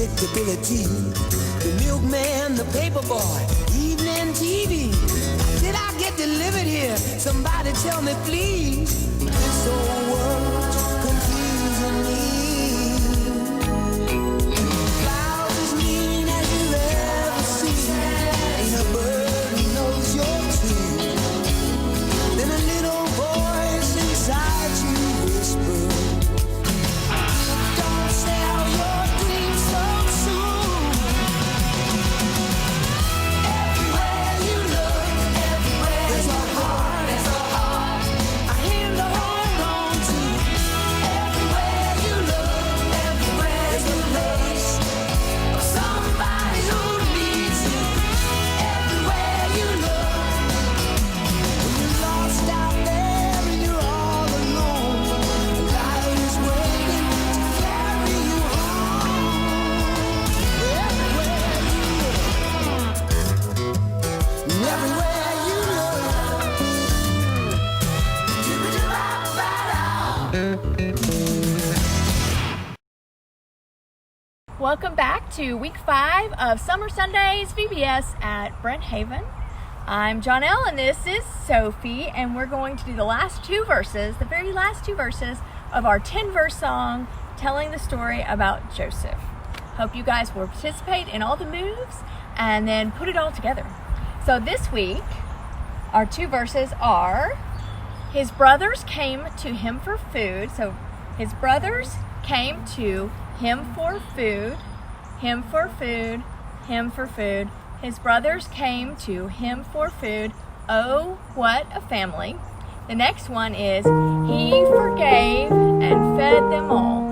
predictability. The milkman, the paper boy, evening TV. Did I get delivered here? Somebody tell me, please. This whole world's confusing me. Clouds as mean as you've ever seen. Ain't a bird who knows you're true. Then a little voice inside you whispers, don't sell your dreams so soon. Everywhere you look, everywhere there's a heart, a hand to hold on to. Everywhere you look, everywhere there's a place of somebody who needs you. Everywhere you look, when you're lost out there and you're all alone, life is waiting to carry you home. Everywhere you look, everywhere you look. Welcome back to week 5 of Summer Sundays VBS at Brenthaven. I'm Jonelle and this is Sophie, and we're going to do the last 2 verses, the very last 2 verses of our 10-verse song telling the story about Joseph. Hope you guys will participate in all the moves and then put it all together. So this week, our 2 verses are, his brothers came to him for food. So his brothers came to him for food, him for food, him for food. His brothers came to him for food. Oh, what a family. The next one is, he forgave and fed them all.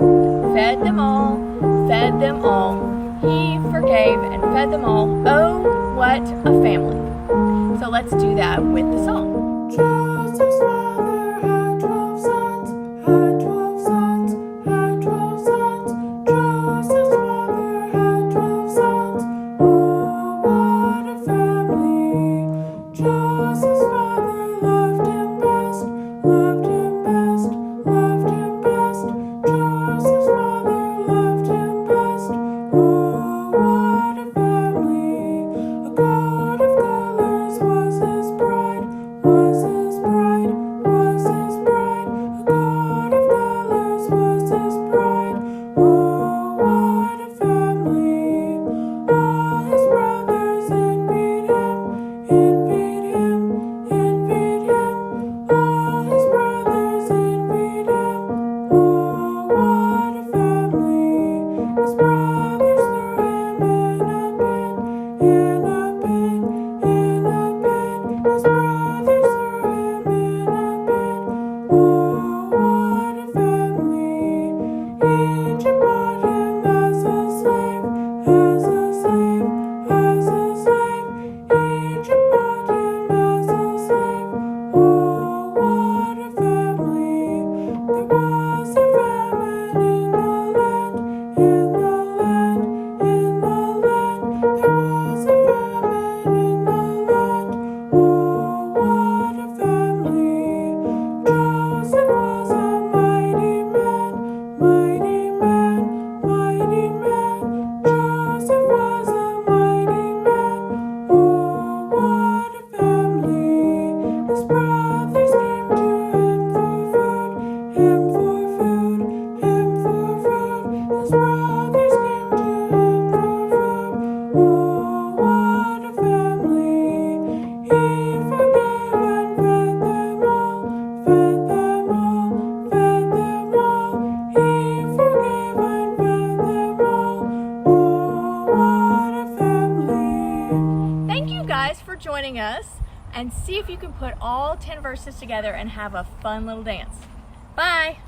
Fed them all, fed them all. He forgave and fed them all. Oh, what a family. So let's do that with the song. Joseph's father had 12 sons, had 12 sons, had 12 sons. Joseph's father had 12 sons. Oh, what a family. Joseph's father loved him best, loved him best, loved him best. Joseph's father loved him best. Oh, what a family. A coat of colors was his bride, was his bride, was his bride. A coat of colors was his bride. Oh, what a family. All his brothers envied him, envied him, envied him. All his brothers envied him. Oh, what a family. His brothers threw him in a pit, in a pit, in a pit. His brothers threw him in a pit. Oh, what a family. Egypt bought him as a slave, as a slave, as a slave. Egypt bought him as a slave. Oh, what a family. There was a famine in the land, in the land, in the land. There was a famine in the land. Oh, what a family. Joseph was a mighty man, mighty man, mighty man. Joseph was a mighty man. Oh, what a family. His brothers came to him for food, him for food, him for food. His brothers came to him for food. Oh, what a family. He forgave and fed them all, fed them all, fed them all. He forgave and fed them all. Oh, what a family. Thank you guys for joining us, and see if you can put all 10 verses together and have a fun little dance. Bye.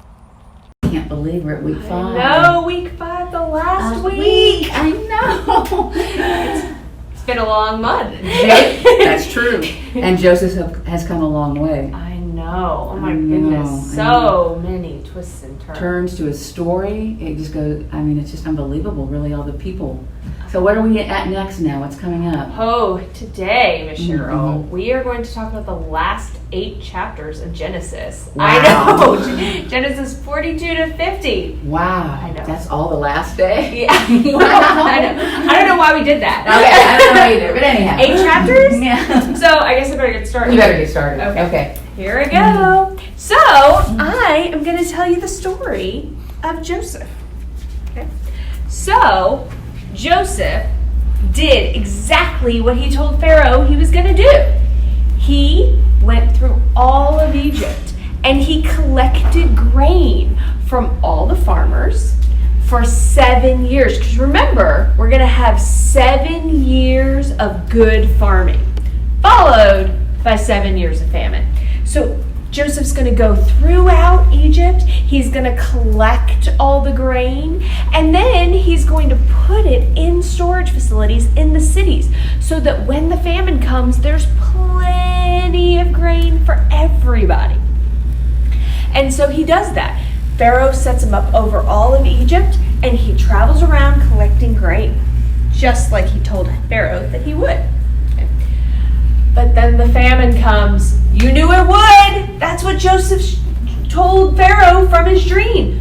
Can't believe we're at week 5. No, week 5, the last week. I know. It's been a long month. That's true. And Joseph has come a long way. I know. know. Oh my I know, goodness. So many twists and turns. Turns to a story. It just goes, I mean, it's just unbelievable, really, all the people. So what are we at next now? What's coming up? Oh, today, Miss Cheryl, Mhm. we are going to talk about the last 8 chapters of Genesis. Wow. I know. Genesis 42 to 50. Wow. I know. That's all the last day? Yeah. I know. I don't know why we did that. Okay, I don't know either, but anyhow. 8 chapters? Yeah. So I guess I better get started. You better get started. Okay. Here I go. So I am going to tell you the story of Joseph. Okay. So Joseph did exactly what he told Pharaoh he was going to do. He went through all of Egypt and he collected grain from all the farmers for 7 years. Because remember, we're going to have 7 years of good farming, followed by 7 years of famine. So Joseph's going to go throughout Egypt. He's going to collect all the grain, and then he's going to put it in storage facilities in the cities so that when the famine comes, there's plenty of grain for everybody. And so he does that. Pharaoh sets him up over all of Egypt, and he travels around collecting grain, just like he told Pharaoh that he would. Okay. But then the famine comes. You knew it would. That's what Joseph told Pharaoh from his dream.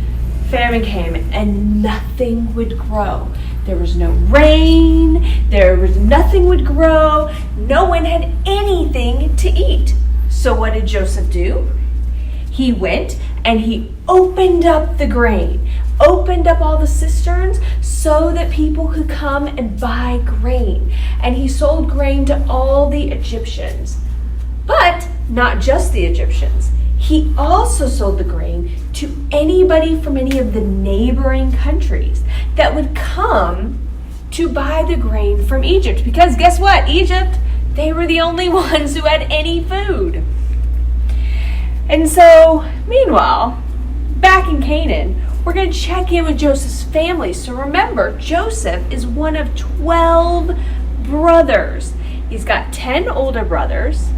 Famine came and nothing would grow. There was no rain. Nothing would grow. No one had anything to eat. So what did Joseph do? He went and he opened up the grain, opened up all the cisterns so that people could come and buy grain. And he sold grain to all the Egyptians. But not just the Egyptians. He also sold the grain to anybody from any of the neighboring countries that would come to buy the grain from Egypt. Because guess what? Egypt, they were the only ones who had any food. And so, meanwhile, back in Canaan, we're going to check in with Joseph's family. So remember, Joseph is one of 12 brothers. He's got 10 older brothers,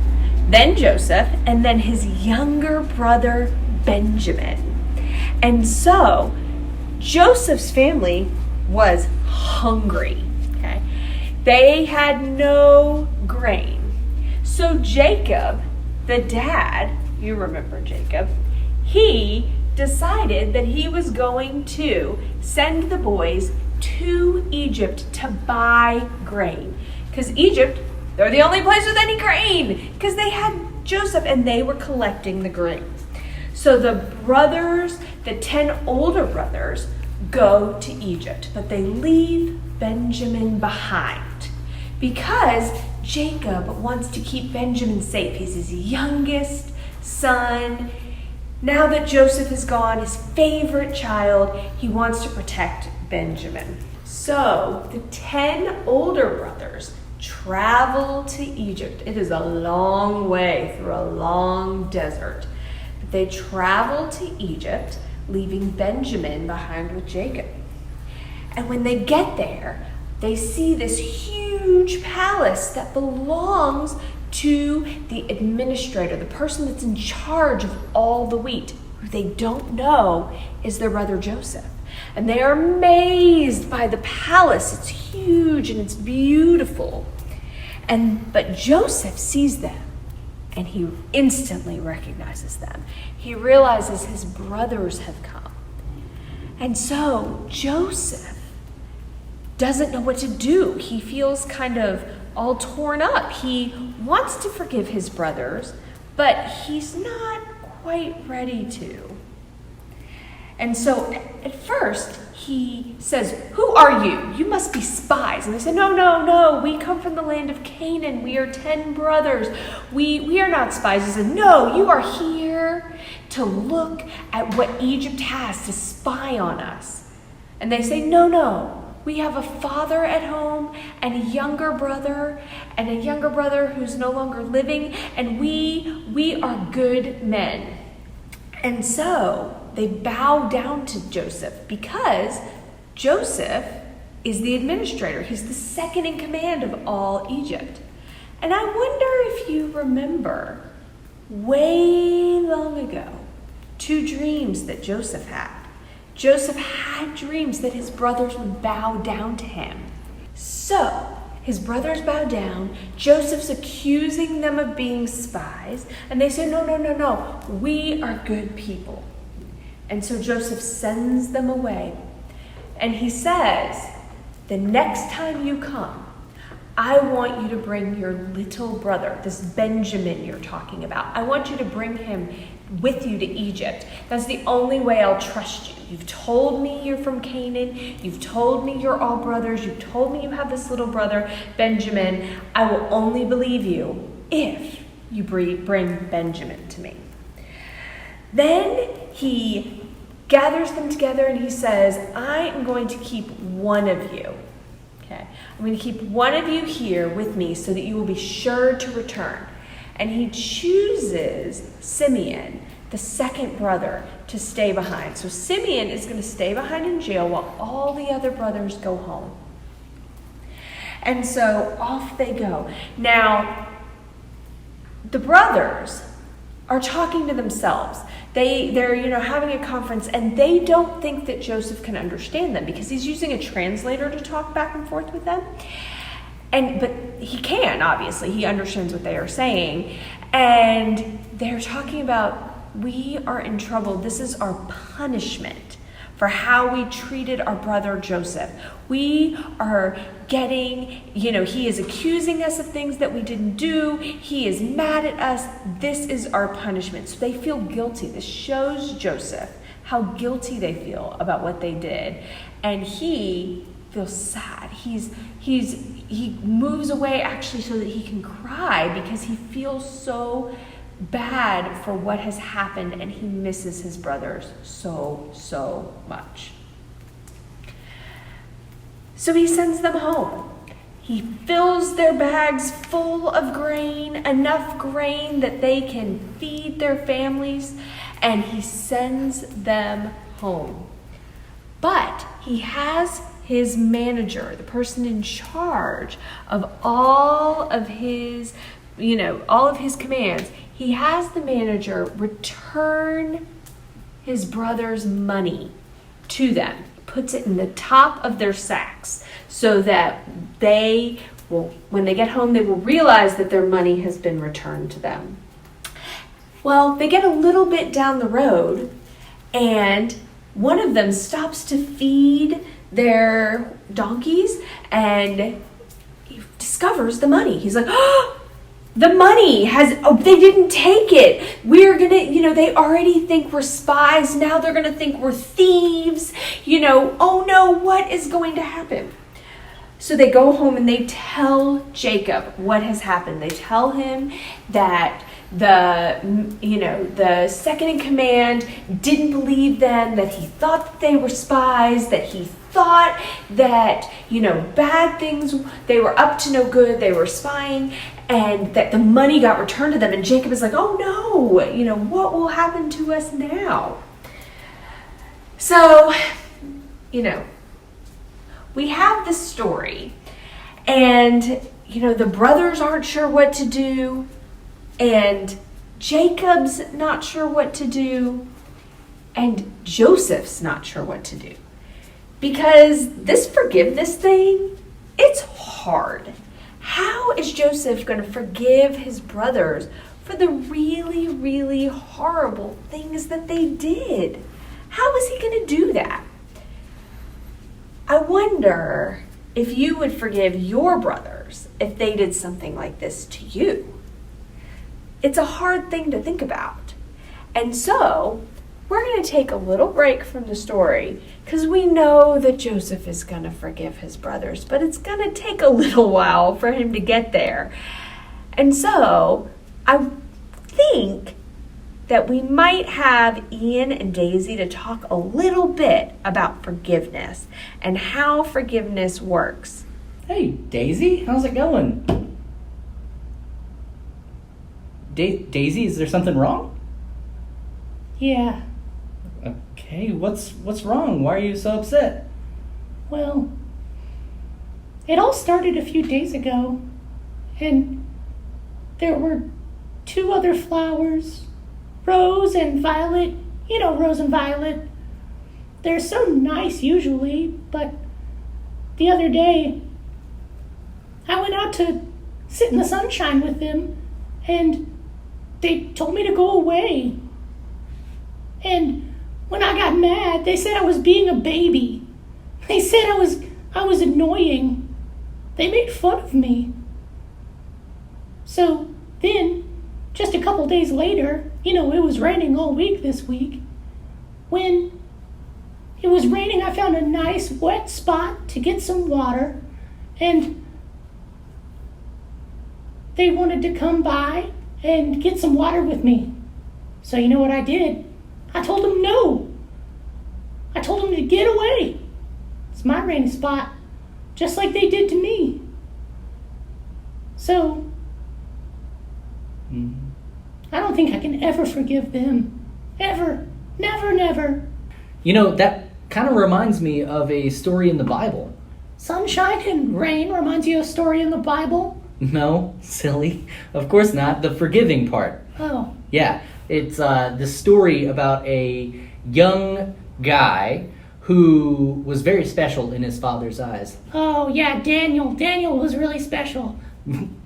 then Joseph, and then his younger brother, Benjamin. And so, Joseph's family was hungry. Okay? They had no grain. So Jacob, the dad, you remember Jacob, he decided that he was going to send the boys to Egypt to buy grain. Because Egypt, they're the only place with any grain, because they had Joseph and they were collecting the grain. So the brothers, the 10 older brothers, go to Egypt, but they leave Benjamin behind because Jacob wants to keep Benjamin safe. He's his youngest son. Now that Joseph is gone, his favorite child, he wants to protect Benjamin. So the 10 older brothers travel to Egypt. It is a long way through a long desert. But they travel to Egypt, leaving Benjamin behind with Jacob. And when they get there, they see this huge palace that belongs to the administrator, the person that's in charge of all the wheat, who they don't know is their brother Joseph. And they are amazed by the palace. It's huge and it's beautiful. But Joseph sees them and he instantly recognizes them. He realizes his brothers have come. And so Joseph doesn't know what to do. He feels kind of all torn up. He wants to forgive his brothers, but he's not quite ready to. And so at first he says, "Who are you? You must be spies." And they say, No, we come from the land of Canaan. We are 10 brothers. We are not spies. He said, "No, you are here to look at what Egypt has, to spy on us." And they say, No. We have a father at home and a younger brother who's no longer living, and we are good men. And so they bow down to Joseph because Joseph is the administrator. He's the second in command of all Egypt. And I wonder if you remember way long ago, 2 dreams that Joseph had. Joseph had dreams that his brothers would bow down to him. So, his brothers bow down. Joseph's accusing them of being spies. And they say, no, we are good people. And so Joseph sends them away. And he says, the next time you come, I want you to bring your little brother, this Benjamin you're talking about. I want you to bring him with you to Egypt. That's the only way I'll trust you. You've told me you're from Canaan. You've told me you're all brothers. You've told me you have this little brother, Benjamin. I will only believe you if you bring Benjamin to me. Then he gathers them together and he says, I am going to keep one of you. Okay, I'm going to keep one of you here with me so that you will be sure to return. And he chooses Simeon, the second brother, to stay behind. So Simeon is going to stay behind in jail while all the other brothers go home. And so off they go. Now, the brothers are talking to themselves. They're having a conference, and they don't think that Joseph can understand them because he's using a translator to talk back and forth with them. But he can, obviously. He understands what they are saying. And they're talking about, we are in trouble. This is our punishment for how we treated our brother Joseph. We are getting, he is accusing us of things that we didn't do. He is mad at us. This is our punishment. So they feel guilty. This shows Joseph how guilty they feel about what they did. And he feels sad. He moves away actually so that he can cry because he feels so bad for what has happened and he misses his brothers so much. So he sends them home. He fills their bags full of grain, enough grain that they can feed their families, and he sends them home. But he has his manager, the person in charge of all of his commands, he has the manager return his brother's money to them, puts it in the top of their sacks so that they will, when they get home, they will realize that their money has been returned to them. Well, they get a little bit down the road and one of them stops to feed their donkeys and he discovers the money. He's like, oh, the money they didn't take it. We're gonna, they already think we're spies. Now they're gonna think we're thieves. Oh no, what is going to happen? So they go home and they tell Jacob what has happened. They tell him that the second in command didn't believe them, that he thought that they were spies, that he thought that, bad things, they were up to no good, they were spying, and that the money got returned to them. And Jacob is like, oh no, what will happen to us now? So, we have this story, and, the brothers aren't sure what to do, and Jacob's not sure what to do, and Joseph's not sure what to do. Because this forgiveness thing, it's hard. How is Joseph going to forgive his brothers for the really, really horrible things that they did? How is he going to do that? I wonder if you would forgive your brothers if they did something like this to you. It's a hard thing to think about. And so, we're going to take a little break from the story because we know that Joseph is going to forgive his brothers, but it's going to take a little while for him to get there. And so, I think that we might have Ian and Daisy to talk a little bit about forgiveness and how forgiveness works. Hey, Daisy, how's it going? Daisy, is there something wrong? Yeah, Okay, what's wrong? Why are you so upset? well, it all started a few days ago, and there were 2 other flowers, Rose and Violet. You know Rose and Violet. They're so nice usually, but the other day I went out to sit in the sunshine with them, and they told me to go away. And when I got mad, they said I was being a baby. They said I was annoying. They made fun of me. So then, just a couple days later, it was raining all week this week. When it was raining, I found a nice wet spot to get some water, and they wanted to come by and get some water with me. So you know what I did? I told them no. I told them to get away. It's my rainy spot, just like they did to me. So, I don't think I can ever forgive them. Ever. Never, never. That kind of reminds me of a story in the Bible. Sunshine and rain reminds you of a story in the Bible? No, silly. Of course not. The forgiving part. Oh. Yeah, it's the story about a young guy who was very special in his father's eyes. Oh, yeah, Daniel. Daniel was really special.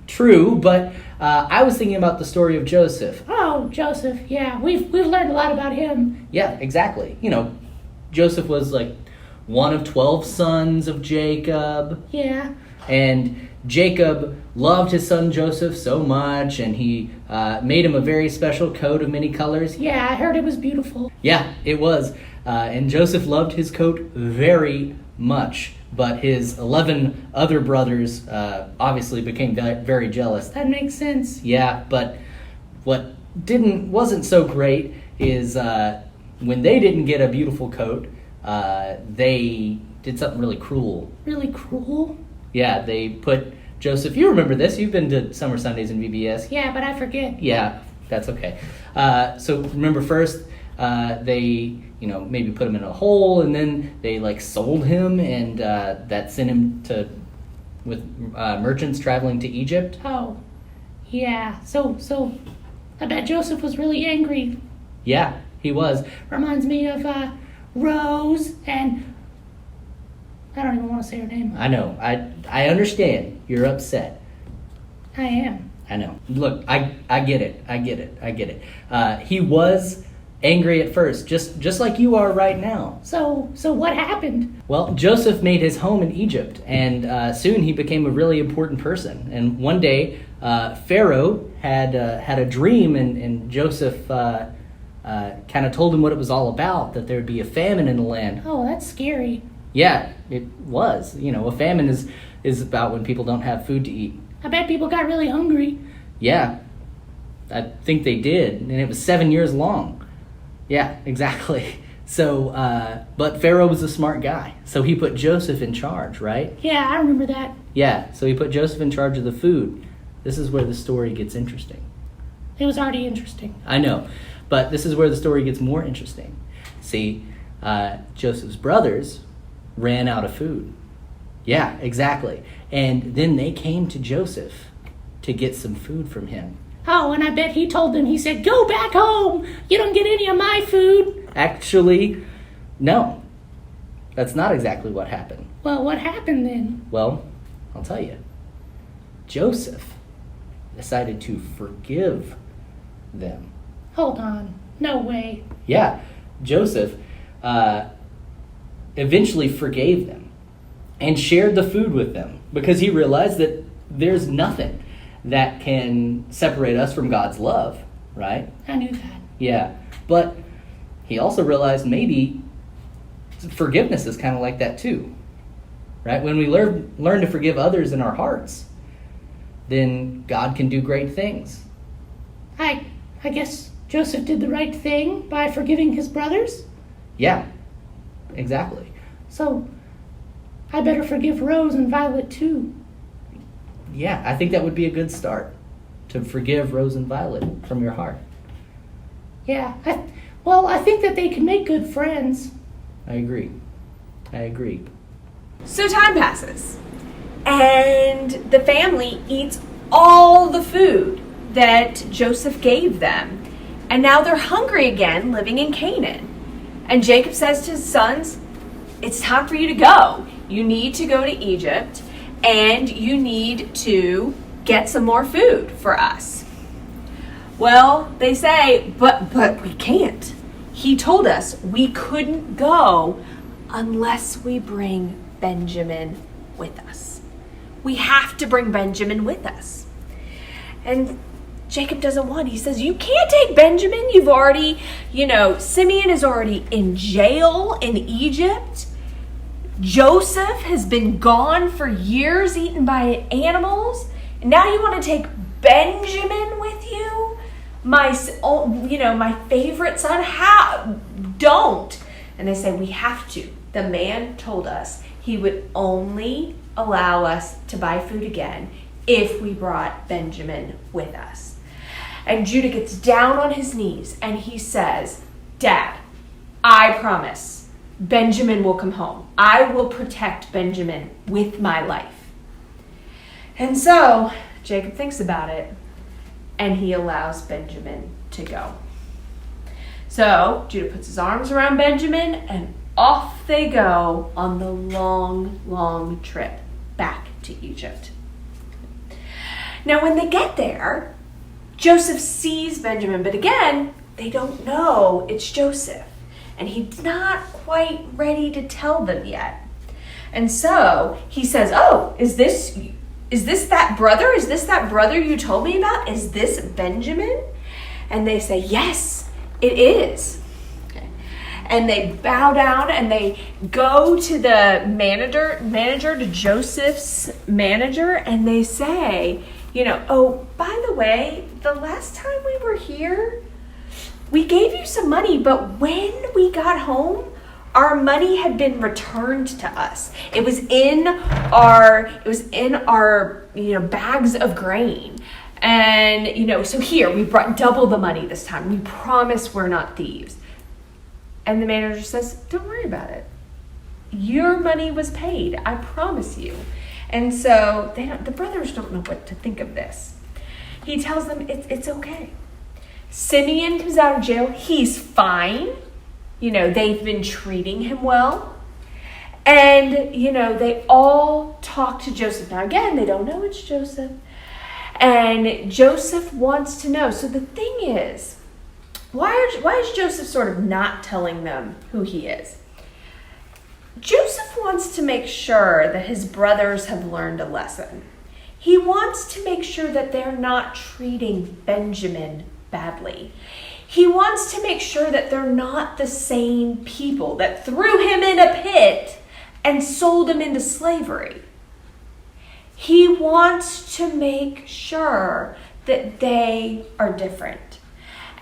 True, but I was thinking about the story of Joseph. Oh, Joseph, yeah. We've learned a lot about him. Yeah, exactly. Joseph was like one of 12 sons of Jacob. Yeah. And Jacob loved his son Joseph so much, and he made him a very special coat of many colors. Yeah, I heard it was beautiful. Yeah, it was. And Joseph loved his coat very much, but his 11 other brothers obviously became very jealous. That makes sense. Yeah, but what wasn't so great is when they didn't get a beautiful coat, they did something really cruel. Really cruel? Yeah, they put Joseph. You remember this? You've been to Summer Sundays in VBS. Yeah, but I forget. Yeah, that's okay. So remember first, they maybe put him in a hole, and then they sold him, and that sent him with merchants traveling to Egypt. Oh, yeah. So I bet Joseph was really angry. Yeah, he was. Reminds me of Rose and I don't even want to say her name. I know. I understand. You're upset. I am. I know. Look, I get it. I get it. He was angry at first, just like you are right now. So what happened? Well, Joseph made his home in Egypt, and soon he became a really important person. And one day, Pharaoh had a dream, and Joseph kind of told him what it was all about, that there would be a famine in the land. Oh, that's scary. Yeah, it was. A famine is about when people don't have food to eat. I bet people got really hungry. Yeah, I think they did, and it was 7 years long. Yeah, exactly. So, but Pharaoh was a smart guy, so he put Joseph in charge, right? Yeah, I remember that. Yeah, so he put Joseph in charge of the food. This is where the story gets interesting. It was already interesting. I know, but this is where the story gets more interesting. See, Joseph's brothers ran out of food. Yeah, exactly. And then they came to Joseph to get some food from him. Oh, and I bet he told them, he said, "Go back home. You don't get any of my food." Actually, no. That's not exactly what happened. Well, what happened then? Well, I'll tell you. Joseph decided to forgive them. Hold on. No way. Yeah, Joseph eventually forgave them and shared the food with them because he realized that there's nothing that can separate us from God's love, right? I knew that. Yeah, but he also realized maybe forgiveness is kind of like that too, right? When we learn to forgive others in our hearts, then God can do great things. I guess Joseph did the right thing by forgiving his brothers. Yeah, exactly. So I better forgive Rose and Violet too. Yeah, I think that would be a good start, to forgive Rose and Violet from your heart. Yeah, I think that they can make good friends. I agree. So time passes, and the family eats all the food that Joseph gave them. And now they're hungry again, living in Canaan. And Jacob says to his sons, it's time for you to go. You need to go to Egypt, and you need to get some more food for us. Well, they say, but we can't. He told us we couldn't go unless we bring Benjamin with us. We have to bring Benjamin with us. And Jacob doesn't want. He says, you can't take Benjamin. You've already, Simeon is already in jail in Egypt. Joseph has been gone for years, eaten by animals. And now you want to take Benjamin with you? My favorite son? How? Don't. And they say, we have to. The man told us he would only allow us to buy food again if we brought Benjamin with us. And Judah gets down on his knees and he says, Dad, I promise Benjamin will come home. I will protect Benjamin with my life. And so Jacob thinks about it and he allows Benjamin to go. So Judah puts his arms around Benjamin and off they go on the long, long trip back to Egypt. Now when they get there, Joseph sees Benjamin, but again, they don't know it's Joseph. And he's not quite ready to tell them yet. And so he says, oh, is this that brother? Is this that brother you told me about? Is this Benjamin? And they say, yes, it is. Okay. And they bow down and they go to the manager, to Joseph's manager, and they say, oh, by the way, the last time we were here, we gave you some money, but when we got home, our money had been returned to us. It was in our bags of grain. And, so here, we brought double the money this time. We promise we're not thieves. And the manager says, don't worry about it. Your money was paid, I promise you. And so the brothers don't know what to think of this. He tells them it's okay. Simeon comes out of jail. He's fine. They've been treating him well. And, they all talk to Joseph. Now, again, they don't know it's Joseph. And Joseph wants to know. So the thing is, why is Joseph sort of not telling them who he is? Joseph wants to make sure that his brothers have learned a lesson. He wants to make sure that they're not treating Benjamin badly. He wants to make sure that they're not the same people that threw him in a pit and sold him into slavery. He wants to make sure that they are different.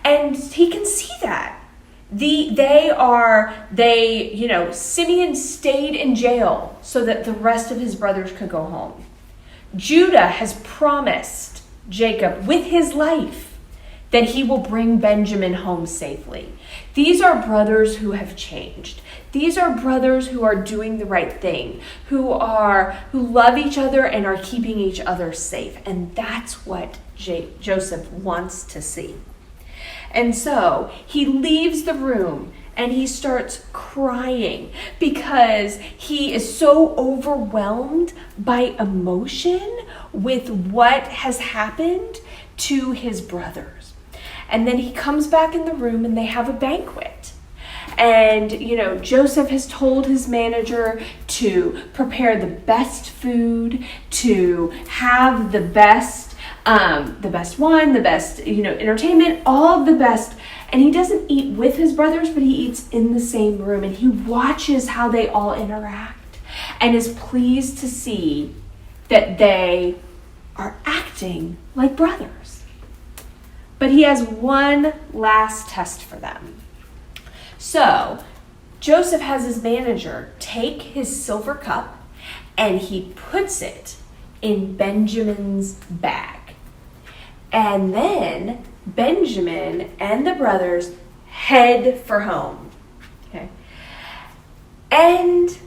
And he can see that. Simeon stayed in jail so that the rest of his brothers could go home. Judah has promised Jacob with his life that he will bring Benjamin home safely. These are brothers who have changed. These are brothers who are doing the right thing, who love each other and are keeping each other safe. And that's what Joseph wants to see. And so he leaves the room and he starts crying because he is so overwhelmed by emotion with what has happened to his brothers. And then he comes back in the room and they have a banquet. And, Joseph has told his manager to prepare the best food, to have the best wine, the best, entertainment, all of the best. And he doesn't eat with his brothers, but he eats in the same room. And he watches how they all interact and is pleased to see that they are acting like brothers. But he has one last test for them. So Joseph has his manager take his silver cup and he puts it in Benjamin's bag. And then Benjamin and the brothers head for home. Okay. And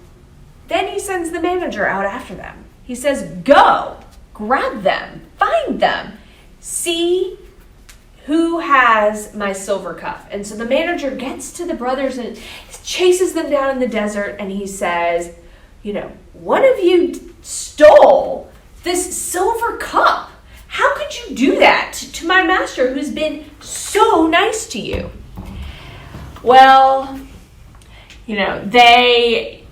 then he sends the manager out after them. He says, go, grab them, find them, see who has my silver cup. And so the manager gets to the brothers and chases them down in the desert, and he says, one of you stole this silver cup. How could you do that to my master who's been so nice to you? Well, they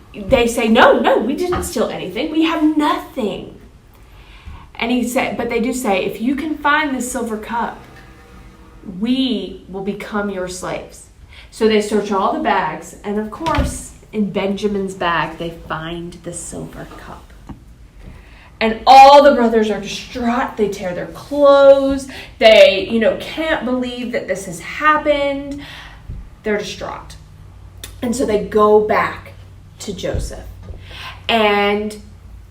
say, no, we didn't steal anything. We have nothing. And but they do say, if you can find this silver cup, we will become your slaves. So they search all the bags, and of course, in Benjamin's bag, they find the silver cup. And all the brothers are distraught. They tear their clothes. They, can't believe that this has happened. They're distraught. And so they go back to Joseph. And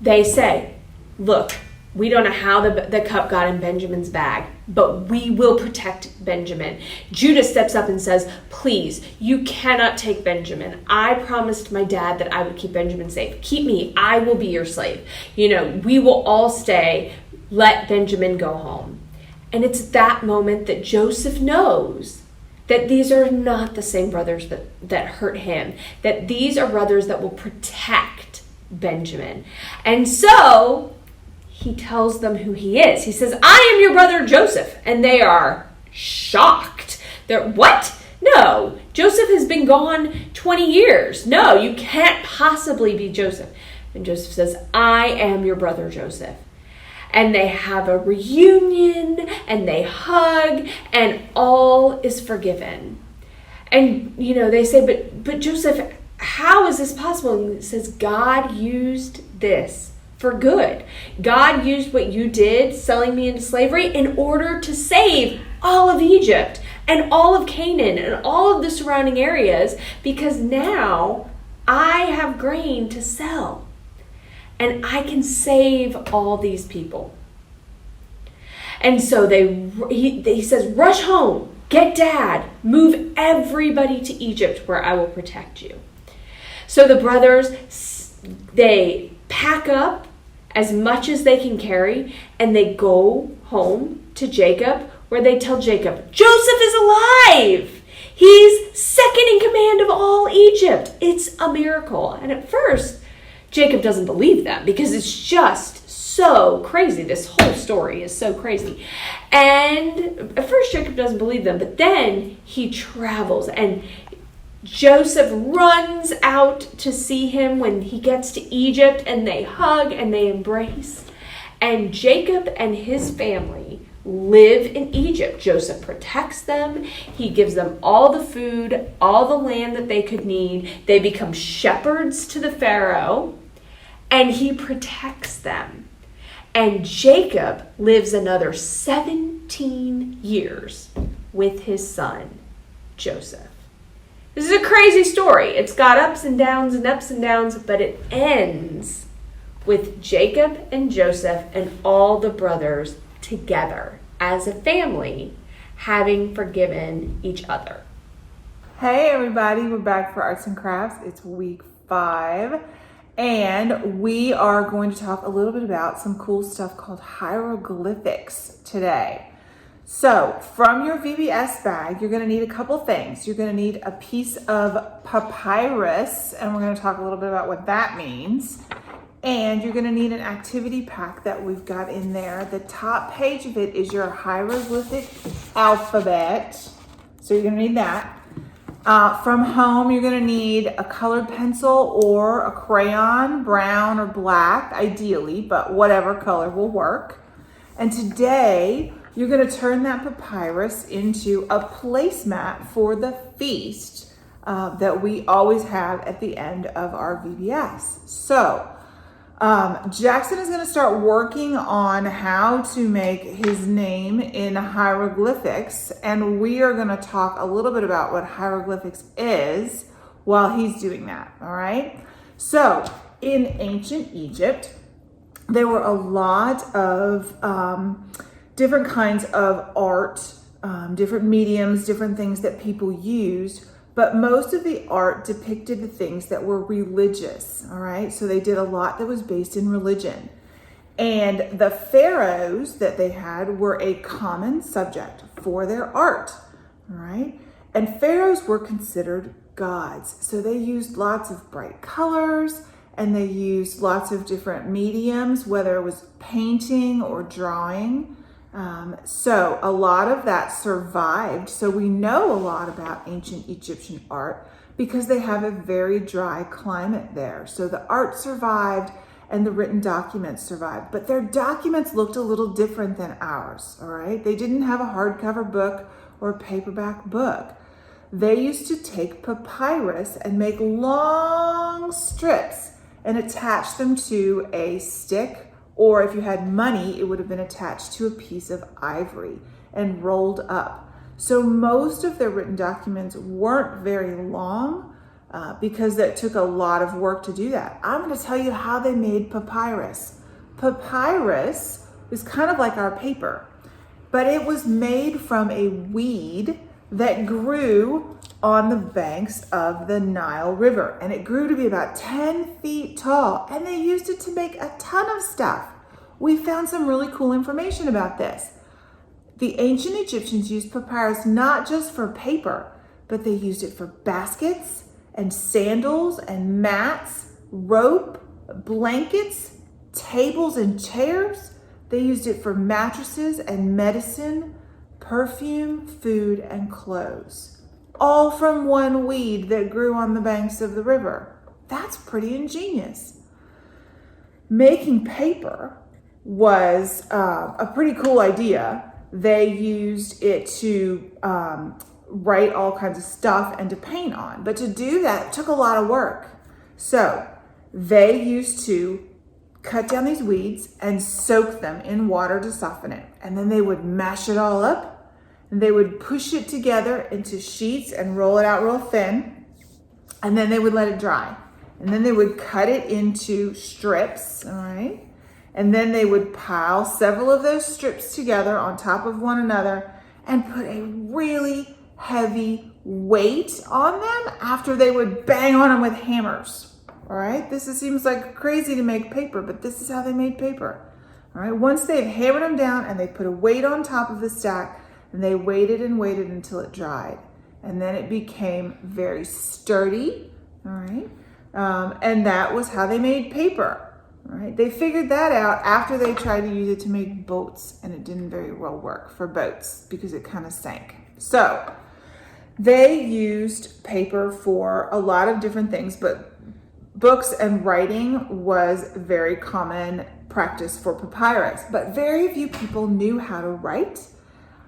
they say, look, we don't know how the cup got in Benjamin's bag, but we will protect Benjamin. Judah steps up and says, please, you cannot take Benjamin. I promised my dad that I would keep Benjamin safe. Keep me. I will be your slave. We will all stay. Let Benjamin go home. And it's that moment that Joseph knows that these are not the same brothers that hurt him, that these are brothers that will protect Benjamin. And so he tells them who he is. He says, I am your brother Joseph. And they are shocked. They're, what? No, Joseph has been gone 20 years. No, you can't possibly be Joseph. And Joseph says, I am your brother Joseph. And they have a reunion, and they hug, and all is forgiven. And, they say, but Joseph, how is this possible? And it says, God used this for good. God used what you did, selling me into slavery, in order to save all of Egypt and all of Canaan and all of the surrounding areas, because now I have grain to sell and I can save all these people. And so he says, rush home, get dad, move everybody to Egypt where I will protect you. So the brothers, they pack up as much as they can carry, and they go home to Jacob, where they tell Jacob, Joseph is alive! He's second in command of all Egypt. It's a miracle. And at first, Jacob doesn't believe them, because it's just so crazy. This whole story is so crazy. And at first, Jacob doesn't believe them, but then he travels, and Joseph runs out to see him when he gets to Egypt, and they hug and they embrace. And Jacob and his family live in Egypt. Joseph protects them. He gives them all the food, all the land that they could need. They become shepherds to the Pharaoh, and he protects them. And Jacob lives another 17 years with his son, Joseph. This is a crazy story. It's got ups and downs, but it ends with Jacob and Joseph and all the brothers together as a family, having forgiven each other. Hey everybody, we're back for Arts and Crafts. It's week 5, and we are going to talk a little bit about some cool stuff called hieroglyphics today. So from your VBS bag, you're going to need a couple things. You're going to need a piece of papyrus, and we're going to talk a little bit about what that means. And you're going to need an activity pack that we've got in there. The top page of it is your hieroglyphic alphabet. So you're going to need that. From home, you're going to need a colored pencil or a crayon, brown or black, ideally, but whatever color will work. And today, you're going to turn that papyrus into a placemat for the feast that we always have at the end of our VBS. So, Jackson is going to start working on how to make his name in hieroglyphics, and we are going to talk a little bit about what hieroglyphics is while he's doing that, all right? So, in ancient Egypt, there were a lot of different kinds of art, different mediums, different things that people used, but most of the art depicted the things that were religious, all right? So they did a lot that was based in religion. And the pharaohs that they had were a common subject for their art, all right? And pharaohs were considered gods. So they used lots of bright colors and they used lots of different mediums, whether it was painting or drawing. So a lot of that survived. So we know a lot about ancient Egyptian art because they have a very dry climate there. So the art survived and the written documents survived, but their documents looked a little different than ours, all right? They didn't have a hardcover book or a paperback book. They used to take papyrus and make long strips and attach them to a stick, or if you had money, it would have been attached to a piece of ivory and rolled up. So most of their written documents weren't very long, because that took a lot of work to do that. I'm going to tell you how they made papyrus. Papyrus is kind of like our paper, but it was made from a weed that grew on the banks of the Nile River, and it grew to be about 10 feet tall, and they used it to make a ton of stuff. We found some really cool information about this. The ancient Egyptians used papyrus not just for paper, but they used it for baskets and sandals and mats, rope, blankets, tables and chairs. They used it for mattresses and medicine, perfume, food, and clothes. All from one weed that grew on the banks of the river. That's pretty ingenious. Making paper was a pretty cool idea. They used it to write all kinds of stuff and to paint on. But to do that took a lot of work. So they used to cut down these weeds and soak them in water to soften it. And then they would mash it all up and they would push it together into sheets and roll it out real thin. And then they would let it dry. And then they would cut it into strips, all right? And then they would pile several of those strips together on top of one another and put a really heavy weight on them after they would bang on them with hammers. All right, seems like crazy to make paper, but this is how they made paper. All right, once they've hammered them down and they put a weight on top of the stack, and they waited and waited until it dried. And then it became very sturdy, all right? And that was how they made paper, all right? They figured that out after they tried to use it to make boats, and it didn't very well work for boats because it kind of sank. So they used paper for a lot of different things, but books and writing was very common practice for papyrus. But very few people knew how to write,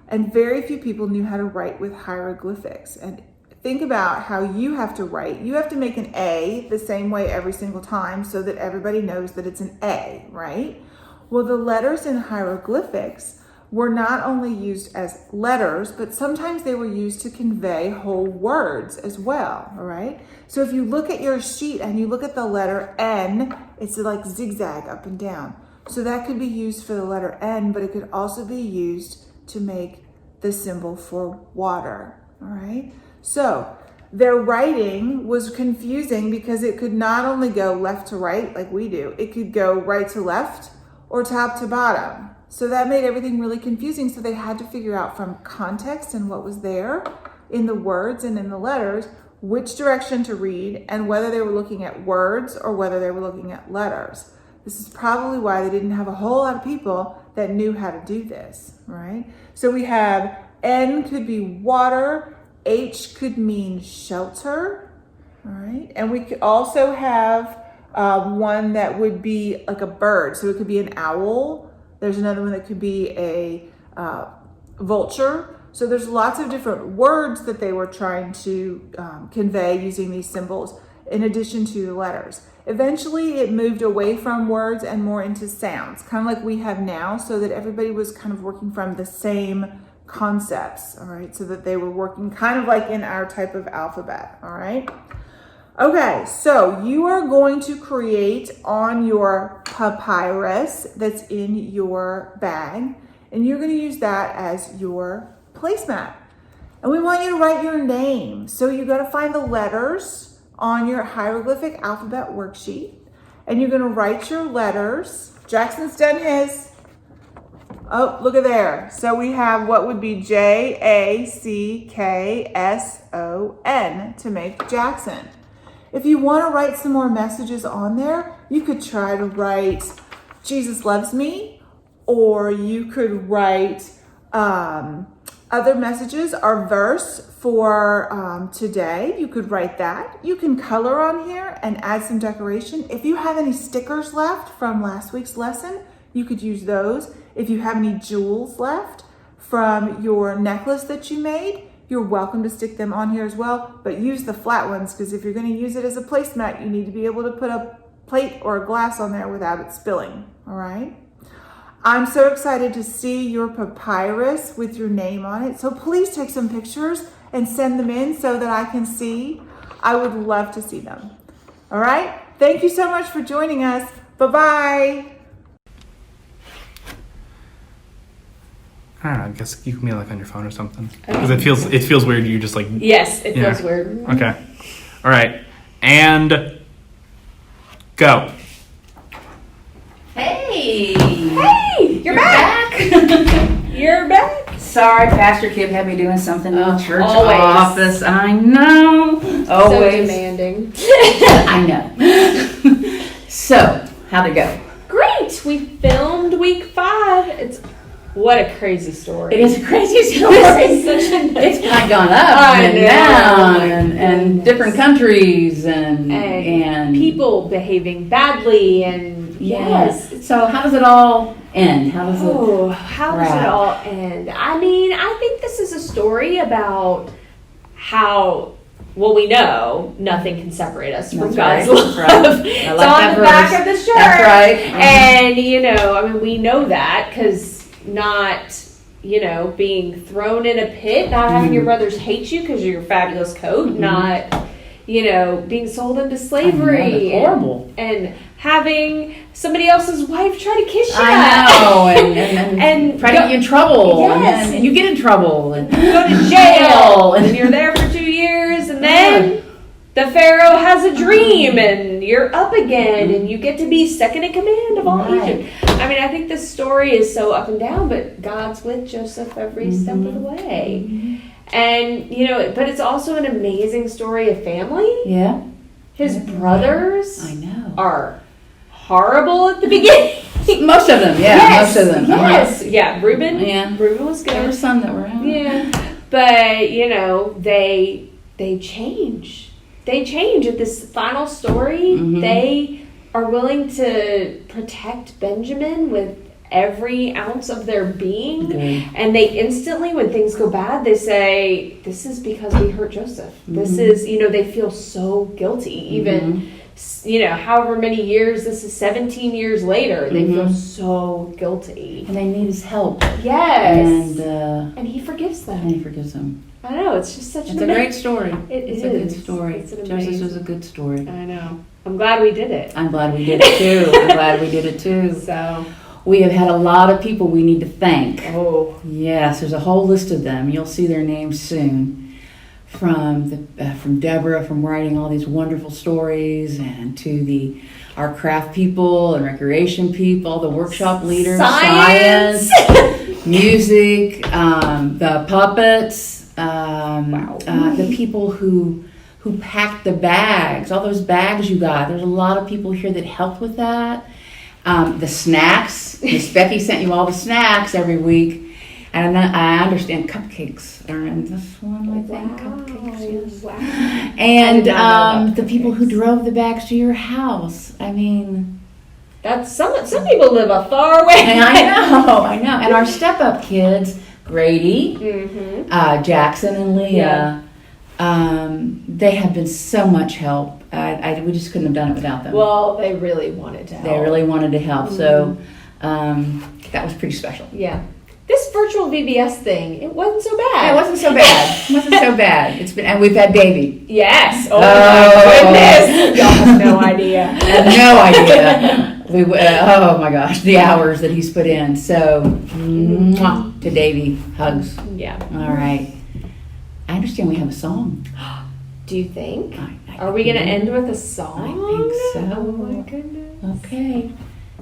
and very few people knew how to write with hieroglyphics. And think about how you have to write. You have to make an A the same way every single time so that everybody knows that it's an A, right? Well, the letters in hieroglyphics were not only used as letters, but sometimes they were used to convey whole words as well, all right? So if you look at your sheet and you look at the letter N, it's like zigzag up and down. So that could be used for the letter N, but it could also be used to make the symbol for water, all right? So their writing was confusing because it could not only go left to right like we do, it could go right to left or top to bottom. So that made everything really confusing. So they had to figure out from context and what was there in the words and in the letters, which direction to read and whether they were looking at words or whether they were looking at letters. This is probably why they didn't have a whole lot of people that knew how to do this, right? So we have N could be water, H could mean shelter, all right? And we could also have one that would be like a bird. So it could be an owl. There's another one that could be a vulture. So there's lots of different words that they were trying to convey using these symbols in addition to the letters. Eventually it moved away from words and more into sounds, kind of like we have now, so that everybody was kind of working from the same concepts, all right? So that they were working kind of like in our type of alphabet, all right? Okay, so you are going to create on your papyrus that's in your bag, and you're going to use that as your placemat. And we want you to write your name. So you got to find the letters on your hieroglyphic alphabet worksheet, and you're going to write your letters Jackson's done his. Oh, look at there. So we have what would be JACKSON to make Jackson. If you want to write some more messages on there, you could try to write Jesus loves me, or you could write other messages or verse for today. You could write that. You can color on here and add some decoration. If you have any stickers left from last week's lesson, you could use those. If you have any jewels left from your necklace that you made, you're welcome to stick them on here as well, but use the flat ones, because if you're going to use it as a placemat, you need to be able to put a plate or a glass on there without it spilling, all right? I'm so excited to see your papyrus with your name on it, so please take some pictures and send them in so that I can see. I would love to see them, all right? Thank you so much for joining us. Bye-bye. I don't know. I guess you can be like on your phone or something, because it feels weird. You just like Yes, it Yeah. feels weird. okay. All right, and go. Hey! Hey, you're back. You're back. Sorry, Pastor Kip had me doing something in the church always. office. I know. So Always. demanding. I know. So, how'd it go? Great. We filmed week 5. What a crazy story. It is a crazy story. It's such a It's kind of gone up I and know. down, and different countries and people behaving badly and Yes. So how does it all end? How does it? Oh, how does wrap? it all end? I mean, I think this is a story about how, well, we know nothing can separate us from That's God's right. That's love. right. I It's like on that the back verse. of the shirt. That's right. And, I mean, we know that because not, being thrown in a pit, not having your brothers hate you because of your fabulous coat, not, being sold into slavery. that's horrible. And having somebody else's wife try to kiss you. I know, and And try to get you in trouble, Yes. and you get in trouble, and go to jail, and you're there for 2 years, and then the Pharaoh has a dream, and you're up again, and you get to be second in command of all Right. Egypt. I mean, I think this story is so up and down, but God's with Joseph every step of the way. And, but it's also an amazing story of family. yeah, His brothers I know. are horrible at the beginning. Most of them, yeah, Yes, most of them. Yes, yeah. Reuben. Yeah. Reuben was There were good. some that were out. Yeah, but they change. They change at this final story. Mhm. They are willing to protect Benjamin with every ounce of their being, Good. and they instantly, when things go bad, they say, "This is because we hurt Joseph." This Mhm. is, they feel so guilty, even. However many years, this is 17 years later, they feel Mhm. so guilty. And they need his help, Yes. and he forgives them. he forgives them. I know, it's just such It's a great story. It's a good story. It's an Joseph amazing- was a good story. I know. I'm glad we did it. I'm glad we did it too. I'm glad we did it too. So, We have had a lot of people we need to thank. oh, Yes, there's a whole list of them. You'll see their names soon. From Deborah, from writing all these wonderful stories, and to our craft people and recreation people, the workshop leaders, Science. music, the puppets, the people who packed the bags, all those bags you got. There's a lot of people here that helped with that. The snacks, Miss Becky sent you all the snacks every week. And I understand cupcakes are in this one, I think. Cupcakes, yes. wow. And I did not know about the people who cupcakes. drove the bags to your house. I mean, That's some people live a far way. I know. And our step-up kids, Grady, Mm-hmm. Jackson, and Leah, they have been so much help. We just couldn't have done it without them. Well, they really wanted to help. They really wanted to help, so that was pretty special. Yeah. This virtual VBS thing, it wasn't so bad. Yeah, it wasn't so bad. It's been, and we've had baby. Yes. Oh, Oh. my goodness. Y'all have no idea. I have no idea. Oh my gosh, the hours that he's put in. So, mwah, to Davey, hugs. Yeah. All right. I understand we have a song. Do you think? I Are we going to think- end with a song? I think so. Oh my goodness. Okay.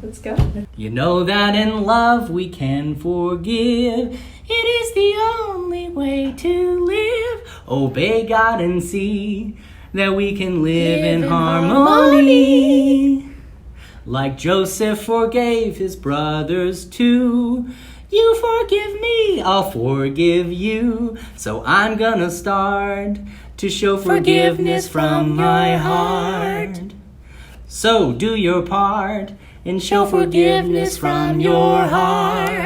Let's go. You know that in love we can forgive. It is the only way to live. Obey God and see that we can live in harmony. Like Joseph forgave his brothers too. You forgive me, I'll forgive you. So I'm gonna start to show forgiveness from my heart. So do your part and show forgiveness from your heart.